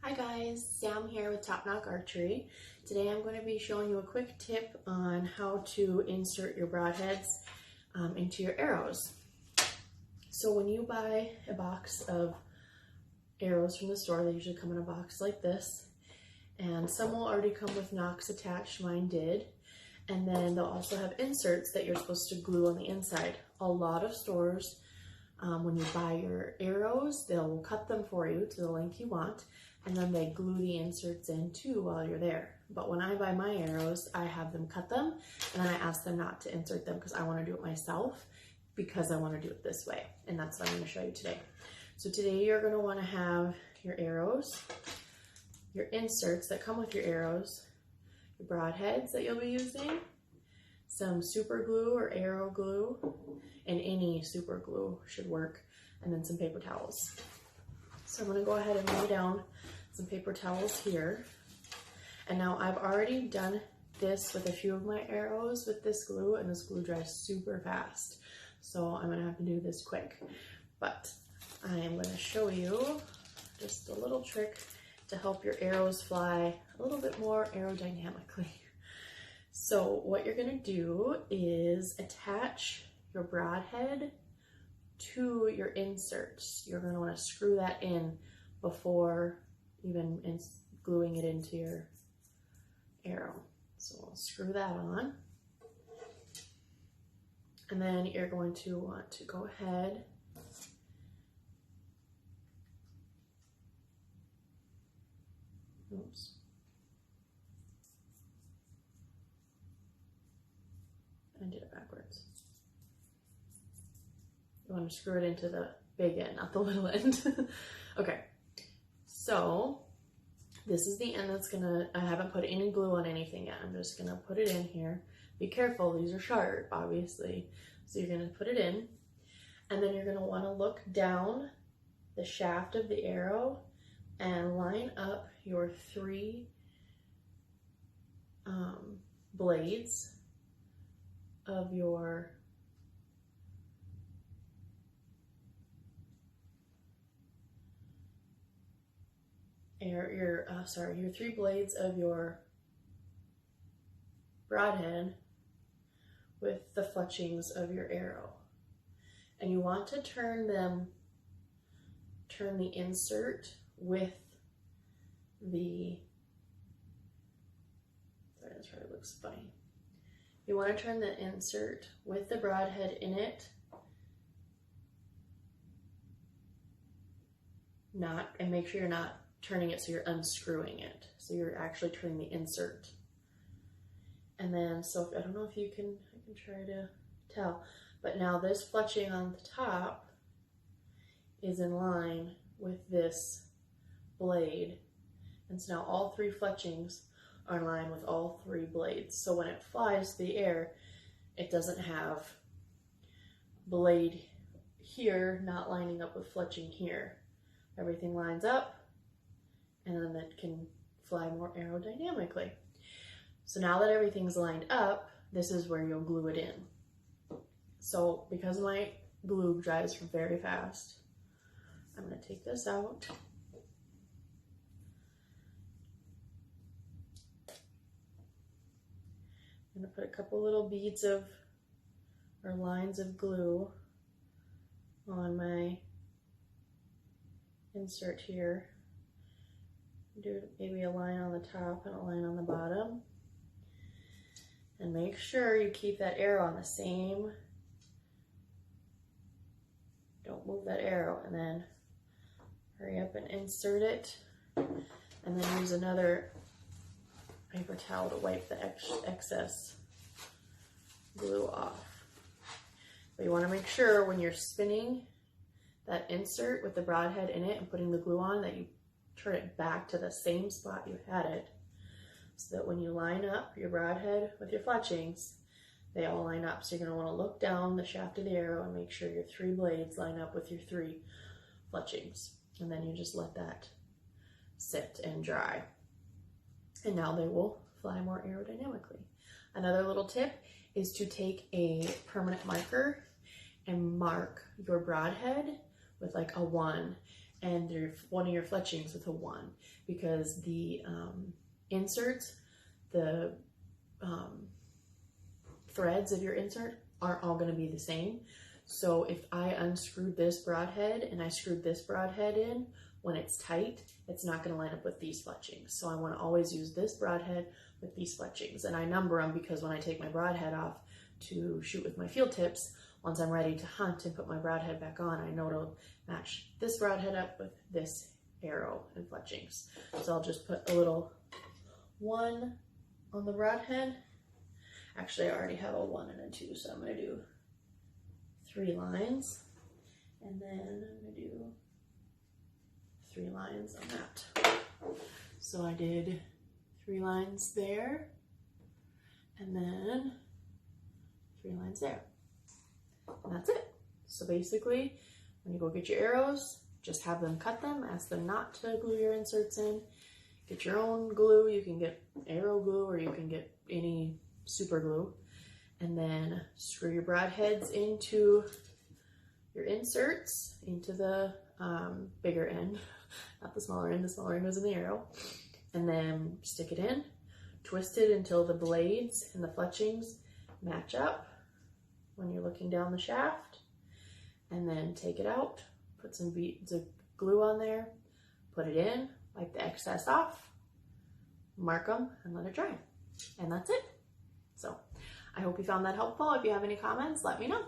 Hi guys, Sam here with Top Knock Archery. Today I'm going to be showing you a quick tip on how to insert your broadheads into your arrows. So when you buy a box of arrows from the store, they usually come in a box like this, and some will already come with nocks attached, mine did, and then they'll also have inserts that you're supposed to glue on the inside. A lot of stores, when you buy your arrows, they'll cut them for you to the length you want, and then they glue the inserts in too while you're there. But when I buy my arrows, I have them cut them, and then I ask them not to insert them because I want to do it myself, because I want to do it this way. And that's what I'm going to show you today. So today you're going to want to have your arrows, your inserts that come with your arrows, your broadheads that you'll be using, some super glue or arrow glue, and any super glue should work, and then some paper towels. So I'm going to go ahead and lay down some paper towels here. And now I've already done this with a few of my arrows with this glue, and this glue dries super fast. So I'm going to have to do this quick. But I am going to show you just a little trick to help your arrows fly a little bit more aerodynamically. So what you're going to do is attach your broadhead to your inserts. You're going to want to screw that in before even gluing it into your arrow. So I'll screw that on. And then you're going to want to go ahead I did it backwards. You want to screw it into the big end, not the little end. Okay, so this is the end that's gonna, I haven't put any glue on anything yet. I'm just gonna put it in here. Be careful, these are sharp, obviously. So you're gonna put it in, and then you're gonna wanna look down the shaft of the arrow and line up your three blades of your your three blades of your broadhead with the fletchings of your arrow. And you want to turn the insert with the, sorry, that's where it looks funny. You want to turn the insert with the broadhead in it, and make sure you're not turning it so you're unscrewing it. So you're actually turning the insert. And then, so I don't know if I can try to tell, but now this fletching on the top is in line with this blade. And so now all three fletchings are in line with all three blades. So when it flies through the air, it doesn't have blade here not lining up with fletching here. Everything lines up, and then it can fly more aerodynamically. So now that everything's lined up, this is where you'll glue it in. So because my glue dries very fast, I'm going to take this out. I'm going to put a couple little beads or lines of glue on my insert here. Do maybe a line on the top and a line on the bottom. And make sure you keep that arrow on the same, don't move that arrow, and then hurry up and insert it, and then use another paper towel to wipe the excess glue off. But you want to make sure when you're spinning that insert with the broadhead in it and putting the glue on that you turn it back to the same spot you had it, so that when you line up your broadhead with your fletchings, they all line up. So you're going to want to look down the shaft of the arrow and make sure your three blades line up with your three fletchings. And then you just let that sit and dry. And now they will fly more aerodynamically. Another little tip is to take a permanent marker and mark your broadhead with like a 1, and one of your fletchings with a 1, because the inserts, the threads of your insert aren't all going to be the same. So if I unscrewed this broadhead and I screwed this broadhead in, when it's tight, it's not going to line up with these fletchings. So I want to always use this broadhead with these fletchings, and I number them because when I take my broadhead off to shoot with my field tips, once I'm ready to hunt and put my broadhead back on, I know to match this broadhead up with this arrow and fletchings. So I'll just put a little 1 on the broadhead. Actually, I already have a 1 and a 2, so I'm going to do 3 lines, and then I'm going to do 3 lines on that. So I did 3 lines there, and then 3 lines there. And that's it. So basically, when you go get your arrows, just have them cut them, ask them not to glue your inserts in. Get your own glue. You can get arrow glue or you can get any super glue. And then screw your broadheads into your inserts, into the bigger end, not the smaller end. The smaller end goes in the arrow. And then stick it in, twist it until the blades and the fletchings match up when you're looking down the shaft, and then take it out, put some beads of glue on there, put it in, wipe the excess off, mark them, and let it dry. And that's it. So I hope you found that helpful. If you have any comments, let me know.